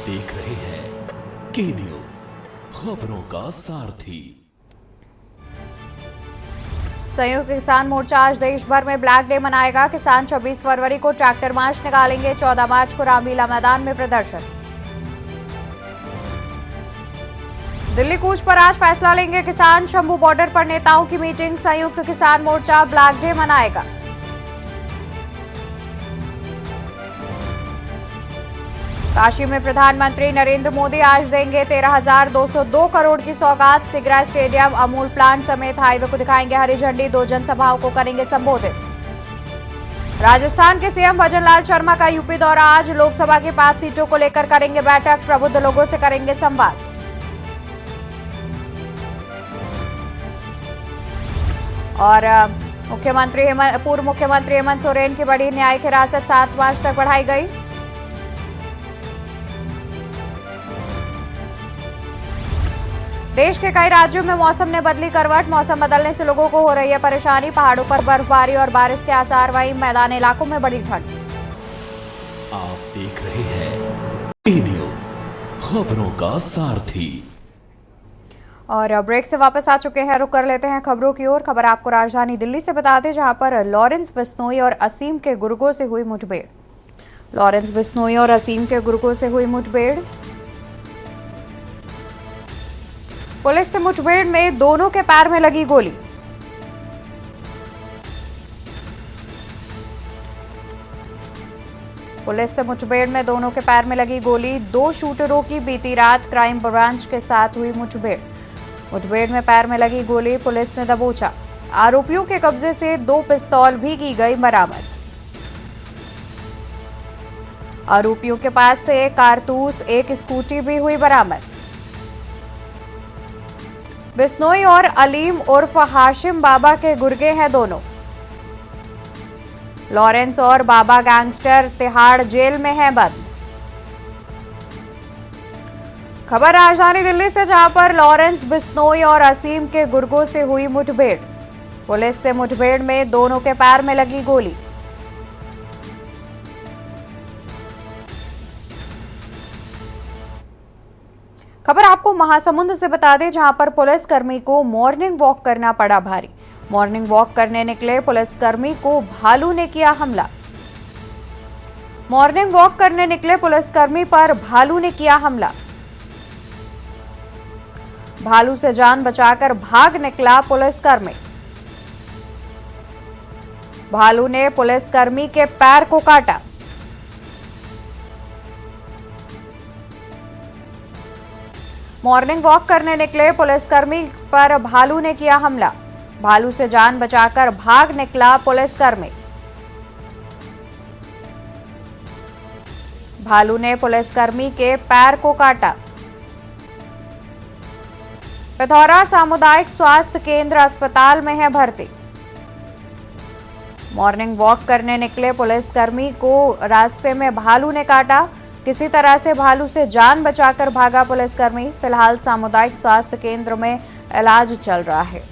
देख रहे हैं के न्यूज, खबरों का सारथी। संयुक्त किसान मोर्चा आज देश भर में ब्लैक डे मनाएगा। किसान 26 फरवरी को ट्रैक्टर मार्च निकालेंगे। 14 मार्च को रामलीला मैदान में प्रदर्शन। दिल्ली कूच पर आज फैसला लेंगे किसान। शंभू बॉर्डर पर नेताओं की मीटिंग। संयुक्त किसान मोर्चा ब्लैक डे मनाएगा। काशी में प्रधानमंत्री नरेंद्र मोदी आज देंगे 13,202 करोड़ की सौगात। सिगरा स्टेडियम, अमूल प्लांट समेत हाईवे को दिखाएंगे हरी झंडी। 2 जनसभाओं को करेंगे संबोधित। राजस्थान के सीएम भजन लाल शर्मा का यूपी दौरा आज। लोकसभा की 5 सीटों को लेकर करेंगे बैठक। प्रबुद्ध लोगों से करेंगे संवाद। और पूर्व मुख्यमंत्री हेमंत सोरेन की बड़ी न्यायिक हिरासत 7 मार्च तक बढ़ाई गई। देश के कई राज्यों में मौसम ने बदली करवट। मौसम बदलने से लोगों को हो रही है परेशानी। पहाड़ों पर बर्फबारी और बारिश के आसार, वहीं मैदानी इलाकों में बड़ी ठंड। आप देख रहे हैं के न्यूज, खबरों का सारथी। और ब्रेक से वापस आ चुके हैं। रुक कर लेते हैं खबरों की ओर। खबर आपको राजधानी दिल्ली से बता दें, जहां पर लॉरेंस बिश्नोई और असीम के गुर्गों से हुई मुठभेड़। लॉरेंस बिश्नोई और असीम के गुर्गों से हुई मुठभेड़। पुलिस से मुठभेड़ में दोनों के पैर में लगी गोली। पुलिस से मुठभेड़ में दोनों के पैर में लगी गोली। 2 शूटरों की बीती रात क्राइम ब्रांच के साथ हुई मुठभेड़। मुठभेड़ में पैर में लगी गोली पुलिस ने दबोचा। आरोपियों के कब्जे से 2 पिस्तौल भी की गई बरामद। आरोपियों के पास से 1 कारतूस, 1 स्कूटी भी हुई बरामद। बिश्नोई और अलीम उर्फ हाशिम बाबा के गुर्गे हैं दोनों। लॉरेंस और बाबा गैंगस्टर तिहाड़ जेल में हैं बंद। खबर राजधानी दिल्ली से, जहां पर लॉरेंस बिश्नोई और असीम के गुर्गों से हुई मुठभेड़। पुलिस से मुठभेड़ में दोनों के पैर में लगी गोली। खबर आपको महासमुंद से बता दें, जहां पर पुलिसकर्मी को मॉर्निंग वॉक करना पड़ा भारी। मॉर्निंग वॉक करने निकले पुलिसकर्मी को भालू ने किया हमला। मॉर्निंग वॉक करने निकले पुलिसकर्मी पर भालू ने किया हमला। भालू से जान बचाकर भाग निकला पुलिसकर्मी। भालू ने पुलिसकर्मी के पैर को काटा। मॉर्निंग वॉक करने निकले पुलिसकर्मी पर भालू ने किया हमला। भालू से जान बचाकर भाग निकला पुलिसकर्मी। भालू ने पुलिसकर्मी के पैर को काटा। पिथौरा सामुदायिक स्वास्थ्य केंद्र अस्पताल में है भर्ती। मॉर्निंग वॉक करने निकले पुलिसकर्मी को रास्ते में भालू ने काटा। किसी तरह से भालू से जान बचाकर भागा पुलिसकर्मी। फिलहाल सामुदायिक स्वास्थ्य केंद्र में इलाज चल रहा है।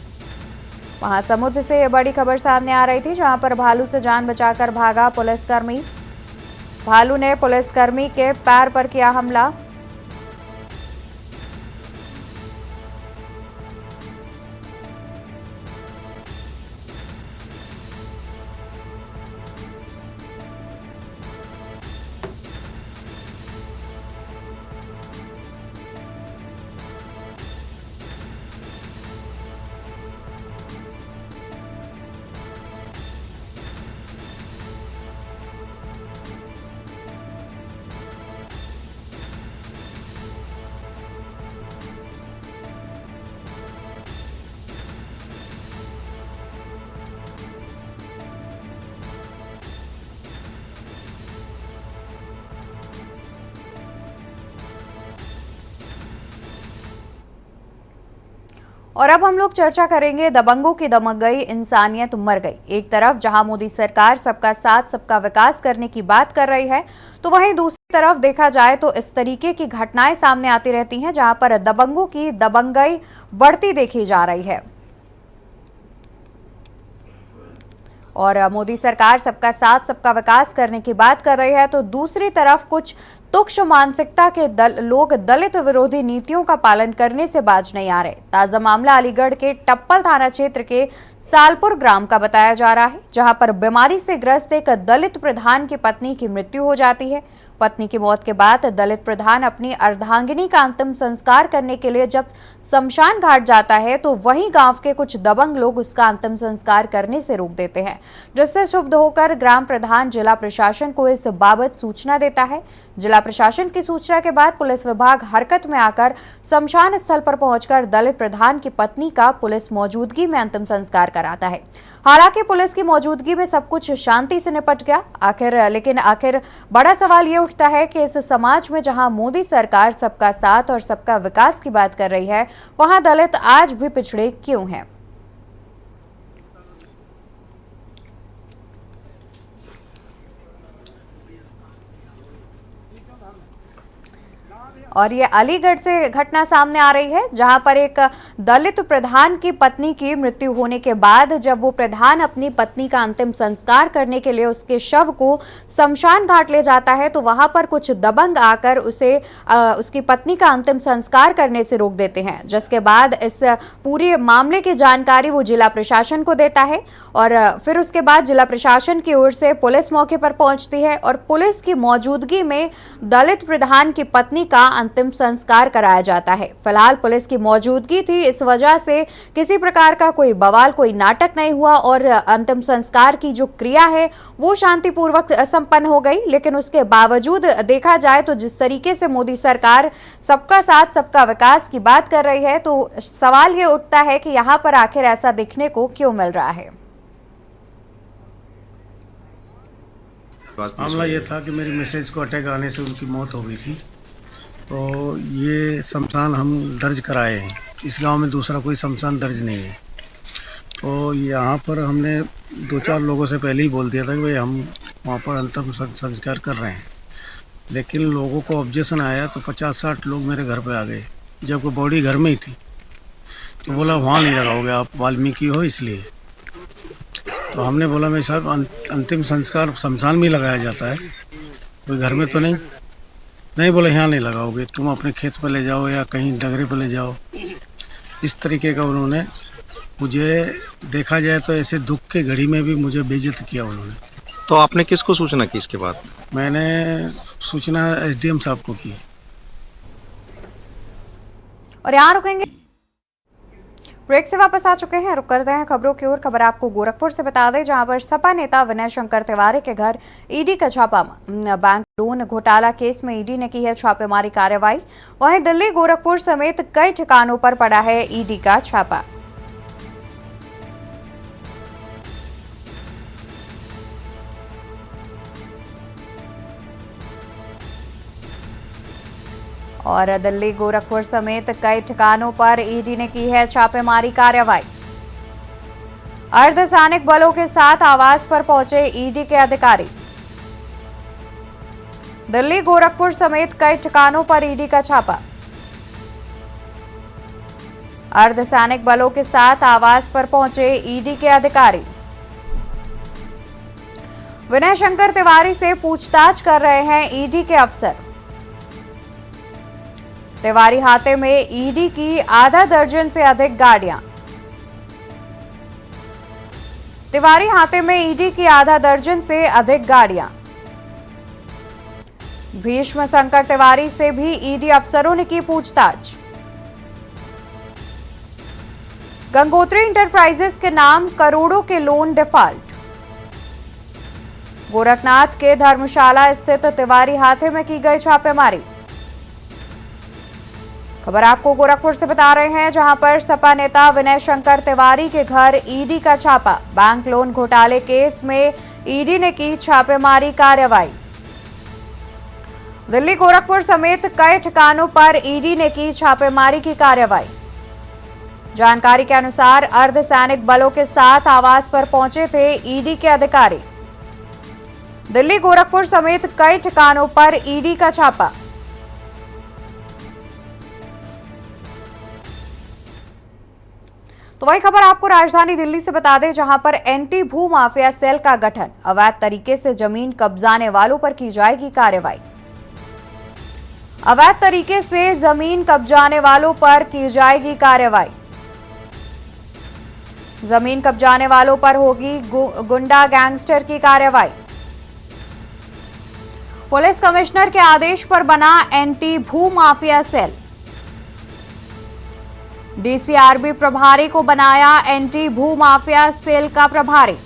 महासमुंद से यह बड़ी खबर सामने आ रही थी, जहां पर भालू से जान बचाकर भागा पुलिसकर्मी। भालू ने पुलिसकर्मी के पैर पर किया हमला। और अब हम लोग चर्चा करेंगे दबंगों की दमक गई, इंसानियत मर गई। एक तरफ जहां मोदी सरकार सबका साथ सबका विकास करने की बात कर रही है, तो वहीं दूसरी तरफ देखा जाए तो इस तरीके की घटनाएं सामने आती रहती हैं, जहां पर दबंगों की दबंगई बढ़ती देखी जा रही है। और मोदी सरकार सबका साथ सबका विकास करने की बात कर रही है, तो दूसरी तरफ कुछ तुच्छ मानसिकता के लोग दलित विरोधी नीतियों का पालन करने से बाज नहीं आ रहे। ताजा मामला अलीगढ़ के टप्पल थाना क्षेत्र के सालपुर ग्राम का बताया जा रहा है, जहां पर बीमारी से ग्रस्त एक दलित प्रधान की पत्नी की मृत्यु हो जाती है। पत्नी की मौत के बाद दलित प्रधान अपनी अर्धांगिनी का अंतिम संस्कार करने के लिए जब शमशान घाट जाता है तो वहीं गांव के कुछ दबंग लोग उसका अंतिम संस्कार करने से रोक देते हैं, जिससे क्षुब्ध होकर ग्राम प्रधान जिला प्रशासन को इस बाबत सूचना देता है। जिला प्रशासन की सूचना के बाद पुलिस विभाग हरकत में आकर शमशान स्थल पर पहुंचकर दलित प्रधान की पत्नी का पुलिस मौजूदगी में अंतिम संस्कार कराता है। हालांकि पुलिस की मौजूदगी में सब कुछ शांति से निपट गया। लेकिन आखिर बड़ा सवाल ये उठता है कि इस समाज में जहां मोदी सरकार सबका साथ और सबका विकास की बात कर रही है, वहां दलित आज भी पिछड़े क्यों हैं? और ये अलीगढ़ से घटना सामने आ रही है, जहां पर एक दलित प्रधान की पत्नी की मृत्यु होने के बाद जब वो प्रधान अपनी पत्नी का अंतिम संस्कार करने के लिए उसके शव को शमशान घाट ले जाता है तो वहां पर कुछ दबंग आकर उसकी पत्नी का अंतिम संस्कार करने से रोक देते हैं, जिसके बाद इस पूरे मामले की जानकारी वो जिला प्रशासन को देता है और फिर उसके बाद जिला प्रशासन की ओर से पुलिस मौके पर पहुंचती है और पुलिस की मौजूदगी में दलित प्रधान की पत्नी का अंतिम संस्कार कराया जाता है। फिलहाल पुलिस की मौजूदगी थी, इस वजह से किसी प्रकार का कोई बवाल, कोई नाटक नहीं हुआ और अंतिम संस्कार की जो क्रिया है वो शांतिपूर्वक संपन्न हो गई। लेकिन उसके बावजूद देखा जाए तो जिस तरीके से मोदी सरकार सबका साथ सबका विकास की बात कर रही है, तो सवाल ये उठता है कि यहाँ पर आखिर ऐसा देखने को क्यों मिल रहा है। मामला ये था कि मेरी मिसेज को अटैक आने से उनकी मौत हो गई थी, तो ये शमशान हम दर्ज कराए हैं। इस गांव में दूसरा कोई शमशान दर्ज नहीं है। तो यहाँ पर हमने 2-4 लोगों से पहले ही बोल दिया था कि भाई हम वहाँ पर अंतिम संस्कार कर रहे हैं, लेकिन लोगों को ऑब्जेक्शन आया तो 50-60 लोग मेरे घर पे आ गए, जबकि बॉडी घर में ही थी। तो बोला वहाँ नहीं लगाओगे, आप वाल्मीकि हो इसलिए। तो हमने बोला मैं साहब अंतिम संस्कार शमशान में लगाया जाता है, कोई घर में तो नहीं बोले यहाँ नहीं लगाओगे, तुम अपने खेत पर ले जाओ या कहीं डगरे पर ले जाओ। इस तरीके का उन्होंने मुझे, देखा जाए तो ऐसे दुख के घड़ी में भी मुझे बेइज्जत किया उन्होंने। तो आपने किसको सूचना की इसके बाद? मैंने सूचना एसडीएम साहब को की। और यहाँ रुकेंगे, ब्रेक से वापस आ चुके हैं, रुक करते हैं खबरों की ओर। खबर आपको गोरखपुर से बता दें, जहां पर सपा नेता विनय शंकर तिवारी के घर ईडी का छापा। बैंक लोन घोटाला केस में ईडी ने की है छापेमारी कार्रवाई। वहीं दिल्ली, गोरखपुर समेत कई ठिकानों पर पड़ा है ईडी का छापा। और दिल्ली, गोरखपुर समेत कई ठिकानों पर ईडी ने की है छापेमारी कार्रवाई। अर्धसैनिक बलों के साथ आवास पर पहुंचे ईडी के अधिकारी। दिल्ली, गोरखपुर समेत कई ठिकानों पर ईडी का छापा। अर्धसैनिक बलों के साथ आवास पर पहुंचे ईडी के अधिकारी। विनय शंकर तिवारी से पूछताछ कर रहे हैं ईडी के अफसर। तिवारी हाथे में ईडी की आधा दर्जन से अधिक गाड़ियां। तिवारी हाथे में ईडी की आधा दर्जन से अधिक गाड़ियां। भीष्म शंकर तिवारी से भी ईडी अफसरों ने की पूछताछ। गंगोत्री इंटरप्राइजेस के नाम करोड़ों के लोन डिफॉल्ट। गोरखनाथ के धर्मशाला स्थित तिवारी हाथे में की गई छापेमारी। खबर आपको गोरखपुर से बता रहे हैं, जहां पर सपा नेता विनय शंकर तिवारी के घर ईडी का छापा। बैंक लोन घोटाले केस में ईडी ने की छापेमारी कार्रवाई। दिल्ली, गोरखपुर समेत कई ठिकानों पर ईडी ने की छापेमारी की कार्रवाई। जानकारी के अनुसार अर्धसैनिक बलों के साथ आवास पर पहुंचे थे ईडी के अधिकारी। दिल्ली, गोरखपुर समेत कई ठिकानों पर ईडी का छापा। तो वही खबर आपको राजधानी दिल्ली से बता दें, जहां पर एंटी भू माफिया सेल का गठन। अवैध तरीके से जमीन कब्जाने वालों पर की जाएगी कार्रवाई। अवैध तरीके से जमीन कब्जाने वालों पर की जाएगी कार्रवाई। जमीन कब्जाने वालों पर होगी गुंडा गैंगस्टर की कार्रवाई। पुलिस कमिश्नर के आदेश पर बना एंटी भू माफिया सेल। डीसीआरबी प्रभारी को बनाया एंटी भू माफिया सेल का प्रभारी।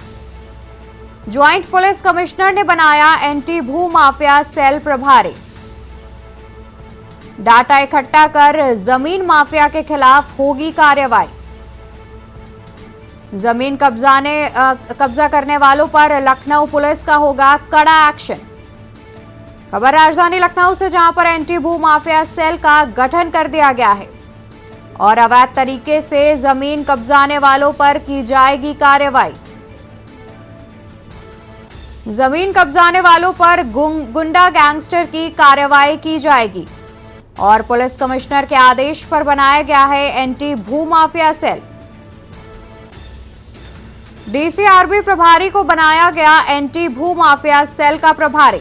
ज्वाइंट पुलिस कमिश्नर ने बनाया एंटी भू माफिया सेल प्रभारी। डाटा इकट्ठा कर जमीन माफिया के खिलाफ होगी कार्रवाई। जमीन कब्जा करने वालों पर लखनऊ पुलिस का होगा कड़ा एक्शन। खबर राजधानी लखनऊ से, जहां पर एंटी भू माफिया सेल का गठन कर दिया गया है और अवैध तरीके से जमीन कब्जाने वालों पर की जाएगी कार्रवाई। जमीन कब्जाने वालों पर गुंडा गैंगस्टर की कार्रवाई की जाएगी और पुलिस कमिश्नर के आदेश पर बनाया गया है एंटी भू माफिया सेल। डीसीआरबी प्रभारी को बनाया गया एंटी भू माफिया सेल का प्रभारी।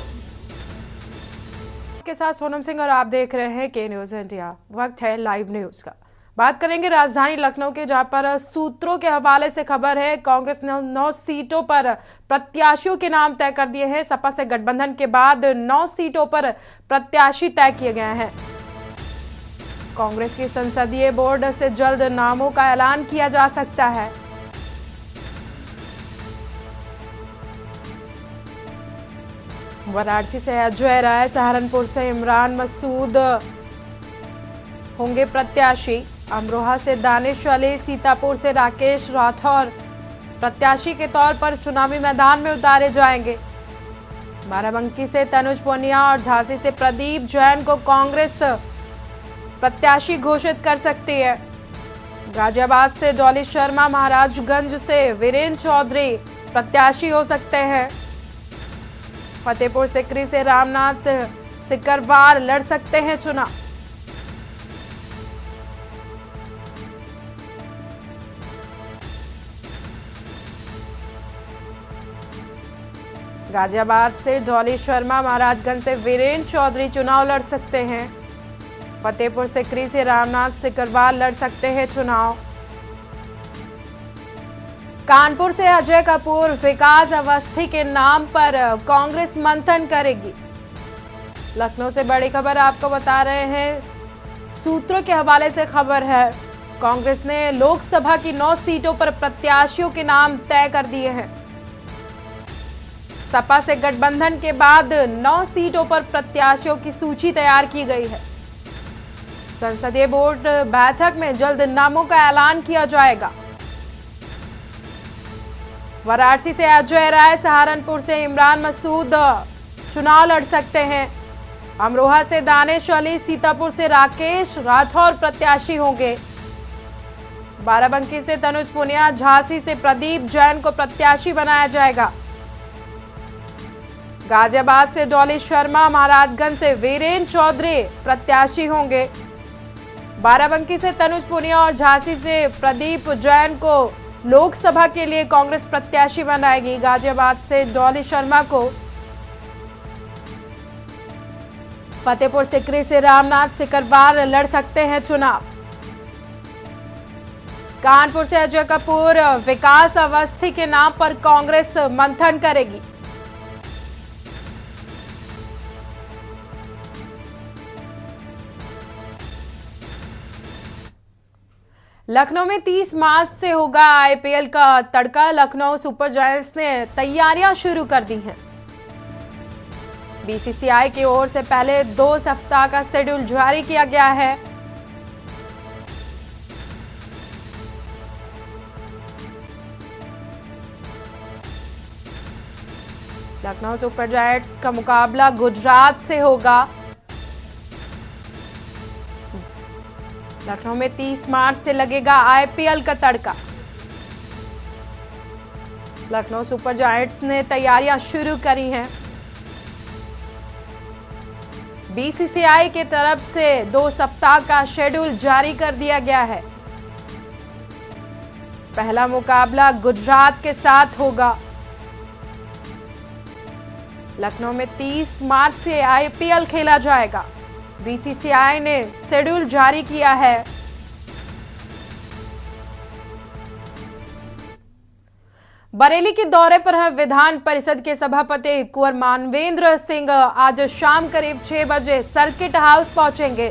के साथ सोनम सिंह और आप देख रहे हैं के न्यूज इंडिया। वक्त है लाइव न्यूज का। बात करेंगे राजधानी लखनऊ के, जहां पर सूत्रों के हवाले से खबर है कांग्रेस ने 9 सीटों पर प्रत्याशियों के नाम तय कर दिए हैं। सपा से गठबंधन के बाद 9 सीटों पर प्रत्याशी तय किए गए हैं। कांग्रेस की संसदीय बोर्ड से जल्द नामों का ऐलान किया जा सकता है। वाराणसी से अजय राय, सहारनपुर से इमरान मसूद होंगे प्रत्याशी। अमरोहा से दानिश अली, सीतापुर से राकेश राठौर प्रत्याशी के तौर पर चुनावी मैदान में उतारे जाएंगे। बाराबंकी से तनुज पुनिया और झांसी से प्रदीप जैन को कांग्रेस प्रत्याशी घोषित कर सकती है। गाजियाबाद से डॉली शर्मा, महाराजगंज से वीरेंद्र चौधरी प्रत्याशी हो सकते हैं। फतेहपुर सिकरी से रामनाथ सिकरवार लड़ सकते हैं चुनाव। गाजियाबाद से डॉली शर्मा, महाराजगंज से वीरेंद्र चौधरी चुनाव लड़ सकते हैं। फतेहपुर सिकरी से रामनाथ सिकरवार लड़ सकते हैं चुनाव। कानपुर से अजय कपूर, विकास अवस्थी के नाम पर कांग्रेस मंथन करेगी। लखनऊ से बड़ी खबर आपको बता रहे हैं, सूत्रों के हवाले से खबर है कांग्रेस ने लोकसभा की 9 सीटों पर प्रत्याशियों के नाम तय कर दिए हैं। सपा से गठबंधन के बाद 9 सीटों पर प्रत्याशियों की सूची तैयार की गई है। संसदीय बोर्ड बैठक में जल्द नामों का ऐलान किया जाएगा। वाराणसी से अजय राय, सहारनपुर से इमरान मसूद चुनाव लड़ सकते हैं। अमरोहा से दानिश अली, सीतापुर से राकेश राठौर प्रत्याशी होंगे। बाराबंकी से तनुज पुनिया, झांसी से प्रदीप जैन को प्रत्याशी बनाया जाएगा। गाजियाबाद से डॉली शर्मा, महाराजगंज से वीरेंद्र चौधरी प्रत्याशी होंगे। बाराबंकी से तनुज पुनिया और झांसी से प्रदीप जैन को लोकसभा के लिए कांग्रेस प्रत्याशी बनाएगी। गाजियाबाद से डॉली शर्मा को, फतेहपुर सिकरी से रामनाथ सिकरवार लड़ सकते हैं चुनाव। कानपुर से अजय कपूर, विकास अवस्थी के नाम पर कांग्रेस मंथन करेगी। लखनऊ में 30 मार्च से होगा आईपीएल का तड़का। लखनऊ सुपर जायंट्स ने तैयारियां शुरू कर दी हैं। बीसीसीआई की ओर से पहले 2 सप्ताह का शेड्यूल जारी किया गया है। लखनऊ सुपर जायंट्स का मुकाबला गुजरात से होगा। लखनऊ में 30 मार्च से लगेगा आईपीएल का तड़का। लखनऊ सुपर जायंट्स ने तैयारियां शुरू करी हैं। बीसीसीआई की तरफ से 2 सप्ताह का शेड्यूल जारी कर दिया गया है। पहला मुकाबला गुजरात के साथ होगा। लखनऊ में 30 मार्च से आईपीएल खेला जाएगा। बीसीसीआई ने शेड्यूल जारी किया है। बरेली के दौरे पर है विधान परिषद के सभापति कुंवर मानवेंद्र सिंह। आज शाम करीब 6 बजे सर्किट हाउस पहुंचेंगे।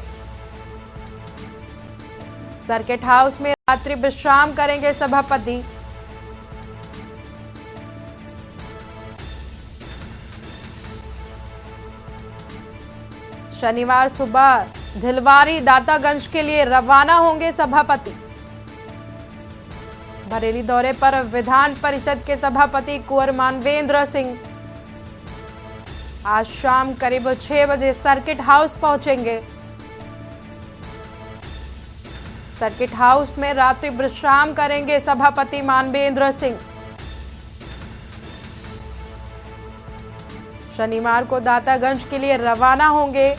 सर्किट हाउस में रात्रि विश्राम करेंगे सभापति। शनिवार सुबह ढिलवारी दातागंज के लिए रवाना होंगे सभापति। बरेली दौरे पर विधान परिषद के सभापति कुंवर मानवेंद्र सिंह आज शाम करीब 6 बजे सर्किट हाउस पहुंचेंगे। सर्किट हाउस में रात्रि विश्राम करेंगे सभापति मानवेंद्र सिंह। शनिवार को दातागंज के लिए रवाना होंगे।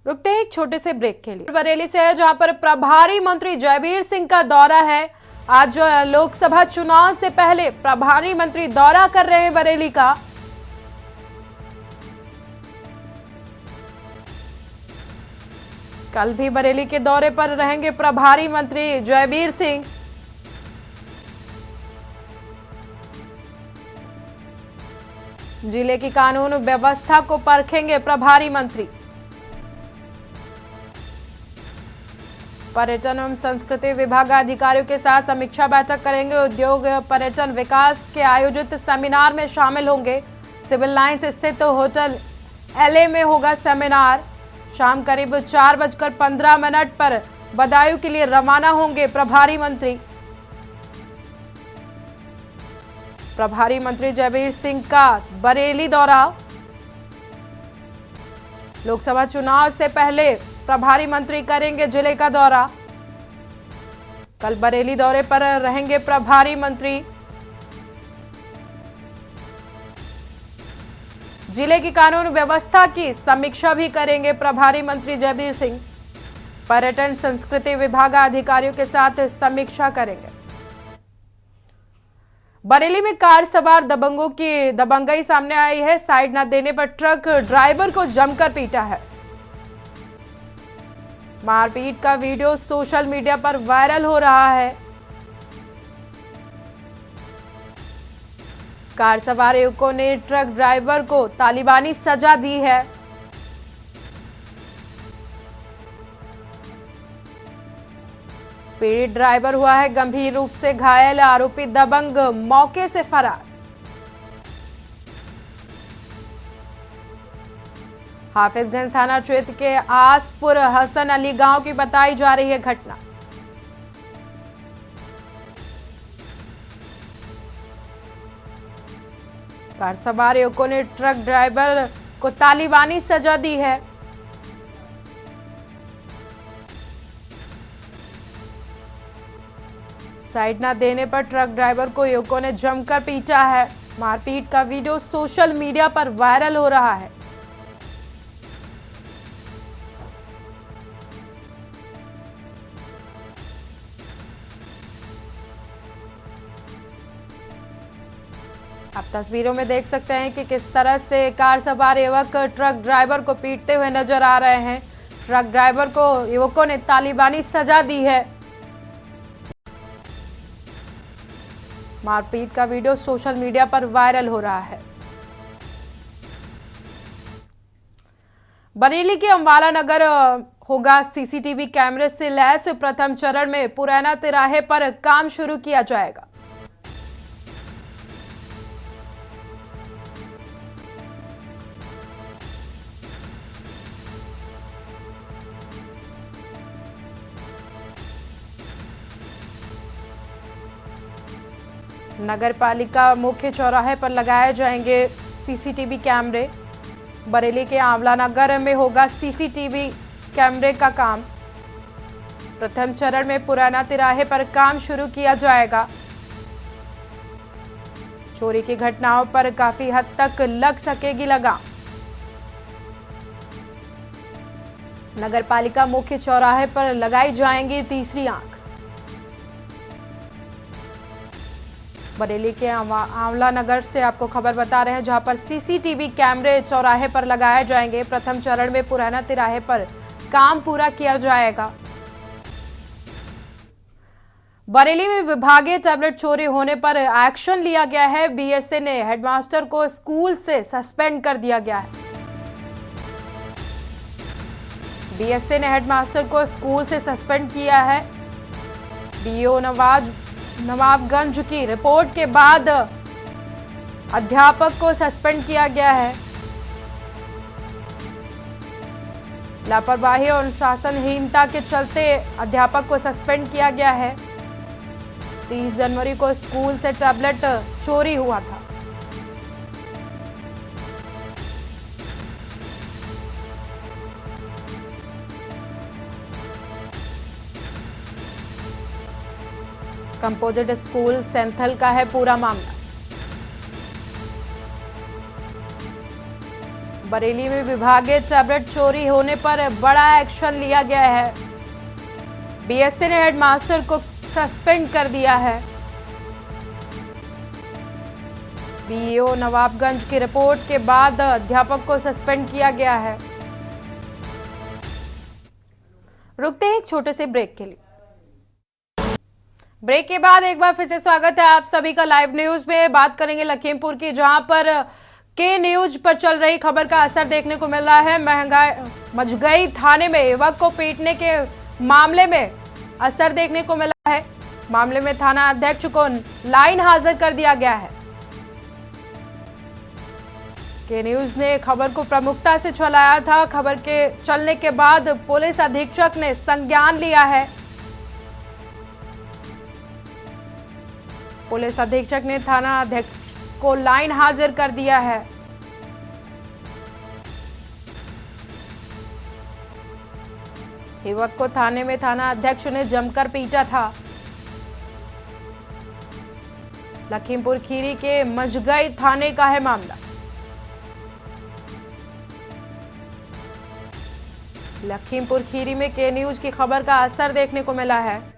रुकते हैं एक छोटे से ब्रेक के लिए। बरेली से है जहां पर प्रभारी मंत्री जयवीर सिंह का दौरा है। आज लोकसभा चुनाव से पहले प्रभारी मंत्री दौरा कर रहे हैं बरेली का। कल भी बरेली के दौरे पर रहेंगे प्रभारी मंत्री जयवीर सिंह। जिले की कानून व्यवस्था को परखेंगे प्रभारी मंत्री। पर्यटन एवं संस्कृति विभाग अधिकारियों के साथ समीक्षा बैठक करेंगे। उद्योग पर्यटन विकास के आयोजित सेमिनार में शामिल होंगे। सिविल लाइंस स्थित होटल एलए में होगा सेमिनार। शाम करीब 4:15 पर बदायूं के लिए रवाना होंगे प्रभारी मंत्री। प्रभारी मंत्री जयवीर सिंह का बरेली दौरा। लोकसभा चुनाव से पहले प्रभारी मंत्री करेंगे जिले का दौरा। कल बरेली दौरे पर रहेंगे प्रभारी मंत्री। जिले की कानून व्यवस्था की समीक्षा भी करेंगे प्रभारी मंत्री जयवीर सिंह। पर्यटन संस्कृति विभाग अधिकारियों के साथ समीक्षा करेंगे। बरेली में कार सवार दबंगों की दबंगई सामने आई है। साइड न देने पर ट्रक ड्राइवर को जमकर पीटा है। मारपीट का वीडियो सोशल मीडिया पर वायरल हो रहा है। कार सवार युवकों ने ट्रक ड्राइवर को तालिबानी सजा दी है। पीड़ित ड्राइवर हुआ है गंभीर रूप से घायल। आरोपी दबंग मौके से फरार। हाफिजगंज थाना क्षेत्र के आसपुर हसन अली गांव की बताई जा रही है घटना। कार सवार युवकों ने ट्रक ड्राइवर को तालिबानी सजा दी है। साइड न देने पर ट्रक ड्राइवर को युवकों ने जमकर पीटा है। मारपीट का वीडियो सोशल मीडिया पर वायरल हो रहा है। आप तस्वीरों में देख सकते हैं कि किस तरह से कार सवार युवक ट्रक ड्राइवर को पीटते हुए नजर आ रहे हैं। ट्रक ड्राइवर को युवकों ने तालिबानी सजा दी है। मारपीट का वीडियो सोशल मीडिया पर वायरल हो रहा है। बरेली के अम्बाला नगर होगा सीसीटीवी कैमरे से लैस। प्रथम चरण में पुराना तिराहे पर काम शुरू किया जाएगा। नगर पालिका मुख्य चौराहे पर लगाए जाएंगे सीसीटीवी कैमरे। बरेली के आंवला नगर में होगा सीसीटीवी कैमरे का काम। प्रथम चरण में पुराना तिराहे पर काम शुरू किया जाएगा। चोरी की घटनाओं पर काफी हद तक लग सकेगी लगाम। नगर पालिका मुख्य चौराहे पर लगाई जाएंगी तीसरी आंख। बरेली के आंवला नगर से आपको खबर बता रहे हैं, जहां पर सीसीटीवी कैमरे चौराहे पर लगाए जाएंगे। प्रथम चरण में पुराना तिराहे पर काम पूरा किया जाएगा। बरेली में विभागीय टैबलेट चोरी होने पर एक्शन लिया गया है। बीएसए ने हेडमास्टर को स्कूल से सस्पेंड कर दिया गया है। बीएसए ने हेडमास्टर को स्कूल से सस्पेंड किया है। बीओ नवाबगंज की रिपोर्ट के बाद अध्यापक को सस्पेंड किया गया है। लापरवाही और अनुशासनहीनता के चलते अध्यापक को सस्पेंड किया गया है। 30 जनवरी को स्कूल से टैबलेट चोरी हुआ था। कंपोजिट स्कूल सेंथल का है पूरा मामला। बरेली में विभागीय टैबलेट चोरी होने पर बड़ा एक्शन लिया गया है। बीएसए ने हेडमास्टर को सस्पेंड कर दिया है। बीईओ नवाबगंज की रिपोर्ट के बाद अध्यापक को सस्पेंड किया गया है। रुकते हैं एक छोटे से ब्रेक के लिए। ब्रेक के बाद एक बार फिर से स्वागत है आप सभी का लाइव न्यूज में। बात करेंगे लखीमपुर की, जहां पर के न्यूज पर चल रही खबर का असर देखने को मिल रहा है। मझगई थाने में युवक को पीटने के मामले में असर देखने को मिला है। मामले में थाना अध्यक्ष को लाइन हाजिर कर दिया गया है। के न्यूज ने खबर को प्रमुखता से चलाया था। खबर के चलने के बाद पुलिस अधीक्षक ने संज्ञान लिया है। पुलिस अधीक्षक ने थाना अध्यक्ष को लाइन हाजिर कर दिया है। युवक को थाने में थाना अध्यक्ष ने जमकर पीटा था। लखीमपुर खीरी के मझगई थाने का है मामला। लखीमपुर खीरी में के न्यूज की खबर का असर देखने को मिला है।